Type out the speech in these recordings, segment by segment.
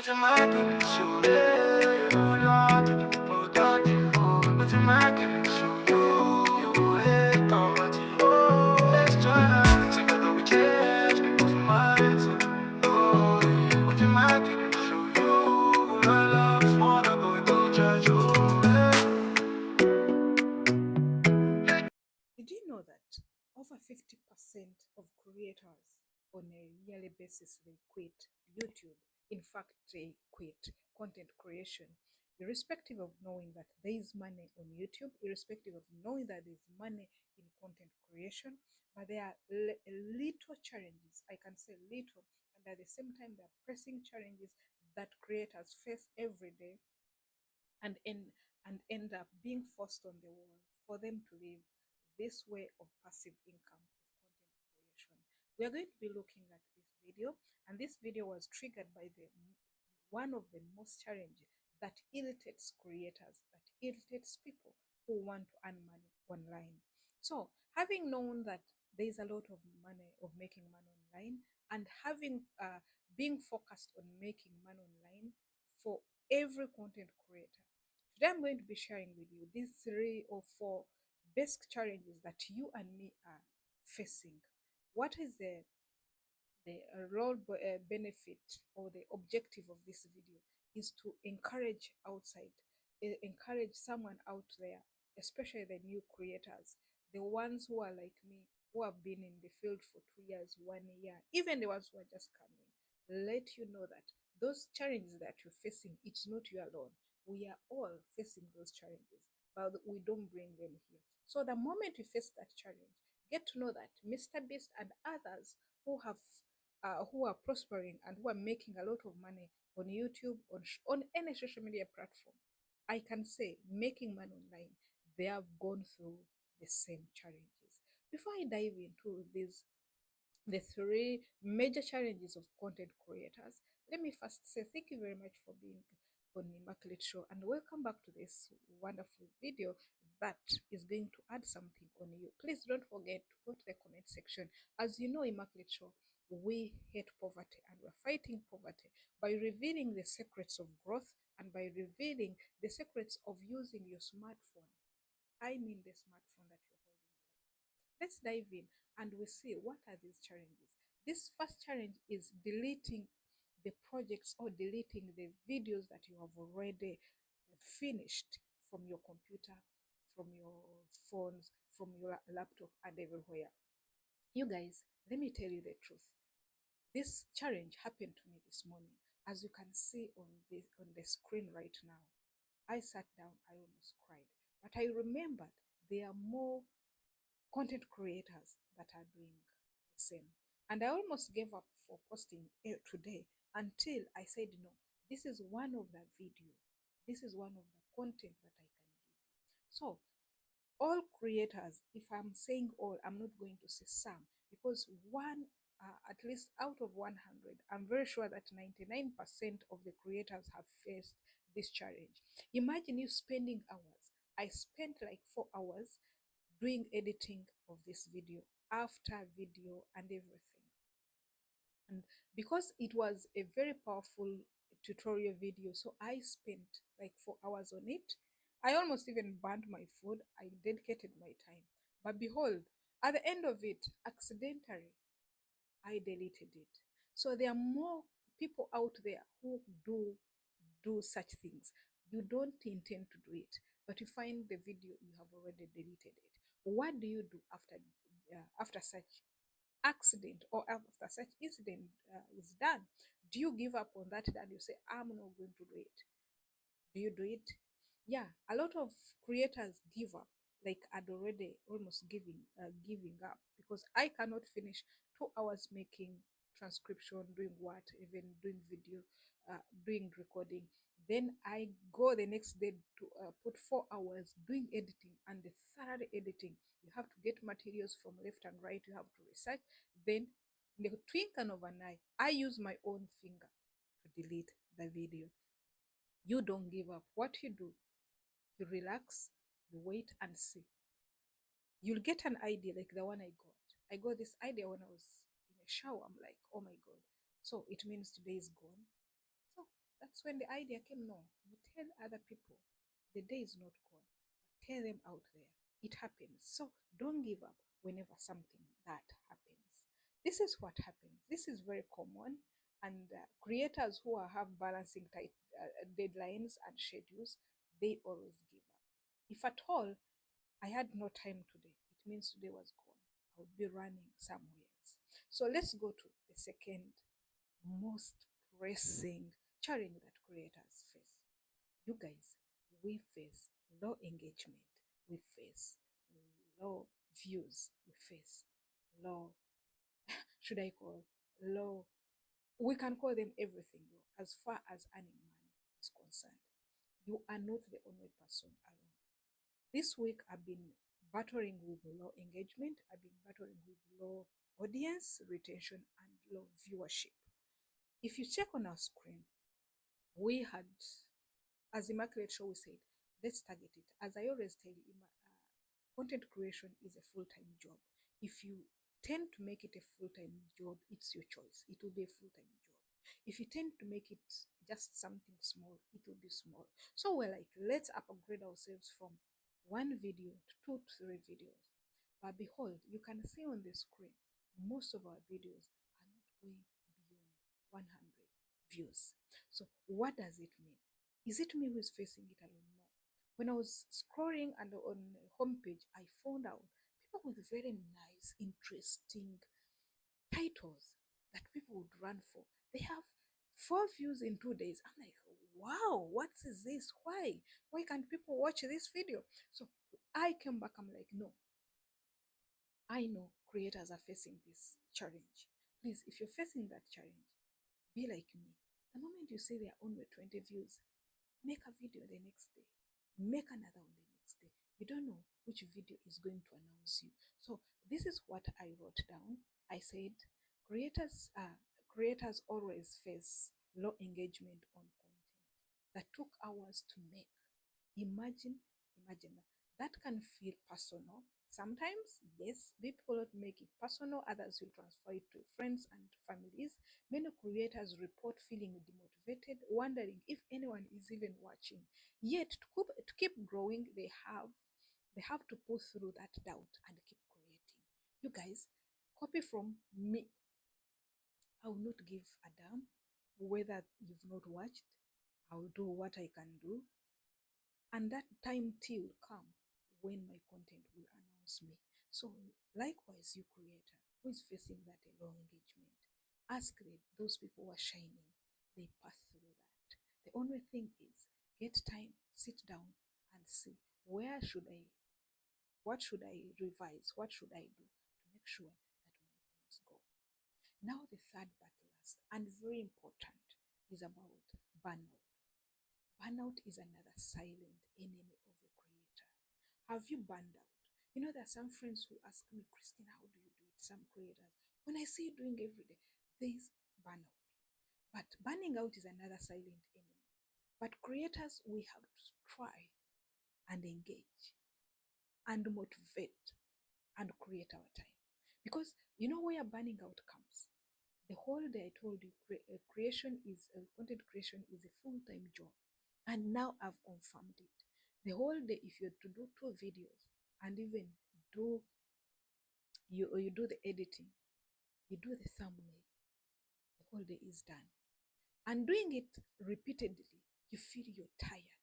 Did you know that over 50% of creators on a yearly basis they quit YouTube? In fact, they quit content creation, irrespective of knowing that there is money on YouTube, irrespective of knowing that there is money in content creation. But there are little challenges, I can say little, and at the same time, there are pressing challenges that creators face every day and end up being forced on the wall for them to live this way of passive income of content creation. We are going to be looking at this video, and this video was triggered by the one of the most challenges that irritates creators, that irritates people who want to earn money online. So, having known that there is a lot of money of making money online, and having being focused on making money online for every content creator, today I'm going to be sharing with you these 3 or 4 basic challenges that you and me are facing. What is the benefit or the objective of this video is to encourage someone out there, especially the new creators, the ones who are like me, who have been in the field for 2 years, 1 year, even the ones who are just coming. Let you know that those challenges that you're facing, it's not you alone. We are all facing those challenges, but we don't bring them here. So the moment you face that challenge, get to know that Mr. Beast and others who are prospering and who are making a lot of money on YouTube, on any social media platform, I can say making money online, they have gone through the same challenges. Before I dive into the 3 major challenges of content creators, let me first say thank you very much for being on Immaculate Show, and welcome back to this wonderful video that is going to add something on you. Please don't forget to go to the comment section. As you know, Immaculate Show, we hate poverty, and we're fighting poverty by revealing the secrets of growth and by revealing the secrets of using your smartphone. I mean the smartphone that you're holding. Let's dive in and we see what are these challenges. This first challenge is deleting the projects or deleting the videos that you have already finished from your computer, from your phones, from your laptop, and everywhere. You guys, let me tell you the truth. This challenge happened to me this morning. As you can see on the screen right now, I sat down, I almost cried. But I remembered there are more content creators that are doing the same. And I almost gave up for posting today until I said, no, this is one of the video. This is one of the content that I can give. So all creators, if I'm saying all, I'm not going to say some, because at least out of 100, I'm very sure that 99% of the creators have faced this challenge. Imagine you spending hours. I spent like 4 hours doing editing of this video, after video and everything. And because it was a very powerful tutorial video, so I spent like 4 hours on it. I almost even burned my food. I dedicated my time. But behold, at the end of it, accidentally, I deleted it. So there are more people out there who do such things. You don't intend to do it, but you find the video, you have already deleted it. What do you do after such accident or after such incident is done? Do you give up on that and you say, I'm not going to do it? Do you do it? Yeah, a lot of creators give up, like I'd already almost giving up, because I cannot finish 2 hours making transcription, doing what, even doing video, doing recording. Then I go the next day to put 4 hours doing editing, and the third editing, you have to get materials from left and right, you have to research. Then in the twinkle of an eye, I use my own finger to delete the video. You don't give up. What you do, you relax, you wait and see. You'll get an idea like the one I got. I got this idea when I was in a shower. I'm like, oh my God. So it means today is gone. So that's when the idea came. No, you tell other people the day is not gone. Tell them out there it happens. So don't give up whenever something that happens. This is what happens. This is very common. And creators who have balancing tight deadlines and schedules, they always give up. If at all I had no time today, it means today was gone. I would be running somewhere else. So let's go to the second most pressing challenge that creators face. You guys, we face low engagement, we face low views, we face low, should I call low, we can call them everything low as far as earning money is concerned. You are not the only person alone. This week I've been battling with low engagement, I've been battling with low audience retention and low viewership. If you check on our screen, we had, as Immaculate Show, we said, let's target it. As I always tell you, content creation is a full-time job. If you tend to make it a full-time job, it's your choice. It will be a full-time job. If you tend to make it just something small, it will be small. So we're like, let's upgrade ourselves from one video to 2 to 3 videos. But behold, you can see on the screen, most of our videos are not going beyond 100 views. So what does it mean? Is it me who is facing it alone? No. When I was scrolling and on the homepage, I found out people with very nice, interesting titles that people would run for. They have 4 views in 2 days. I'm like, wow, what is this? Why can't people watch this video? So I came back, I'm like, no, I know creators are facing this challenge. Please, if you're facing that challenge, be like me. The moment you see there are only 20 views, make a video the next day. Make another one the next day. You don't know which video is going to announce you. So this is what I wrote down. I said creators always face low engagement on content that took hours to make. Imagine that can feel personal. Sometimes, yes, people will make it personal, others will transfer it to friends and families. Many creators report feeling demotivated, wondering if anyone is even watching. Yet, to keep growing, they have to pull through that doubt and keep creating. You guys, copy from me. I will not give a damn whether you've not watched. I will do what I can do, and that time till come when my content will announce me. So likewise, you creator who is facing that low engagement, ask them, those people who are shining, they pass through that. The only thing is get time, sit down and see what should I revise, what should I do to make sure that my things go. Now the third but last and very important is about burnout. Burnout is another silent enemy of a creator. Have you burned out? You know, there are some friends who ask me, Christine, how do you do it? Some creators, when I see you doing every day, there is burnout. But burning out is another silent enemy. But creators, we have to try and engage and motivate and create our time. Because you know where burning out comes. The whole day I told you, content creation is a full-time job. And now I've confirmed it. The whole day, if you're to do 2 videos and even you do the editing, you do the thumbnail, the whole day is done. And doing it repeatedly, you feel you're tired.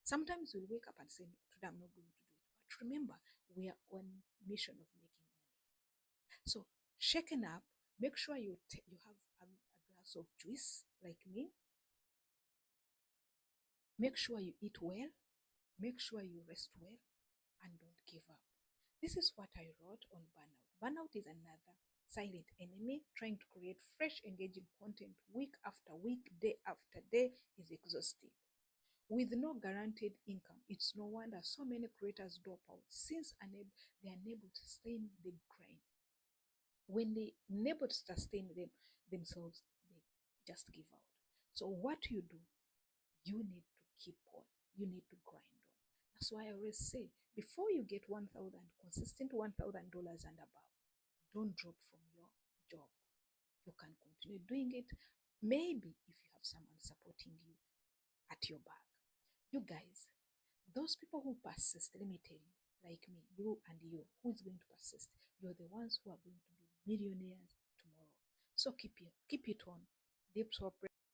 Sometimes you'll wake up and say, today I'm not going to do it. But remember, we are on mission of making money. So shaken up, make sure you have a glass of juice like me. Make sure you eat well, make sure you rest well, and don't give up. This is what I wrote on burnout. Burnout is another silent enemy. Trying to create fresh, engaging content week after week, day after day is exhausting. With no guaranteed income, it's no wonder so many creators drop out since they are unable to sustain the grind. When they are unable to sustain themselves, they just give out. So what you do, you need to keep on. You need to grind on. That's why I always say, before you get 1,000, consistent $1,000 and above, don't drop from your job. You can continue doing it. Maybe if you have someone supporting you, at your back. You guys, those people who persist, let me tell you, like me, you and you, who's going to persist? You're the ones who are going to be millionaires tomorrow. So keep it on. Deep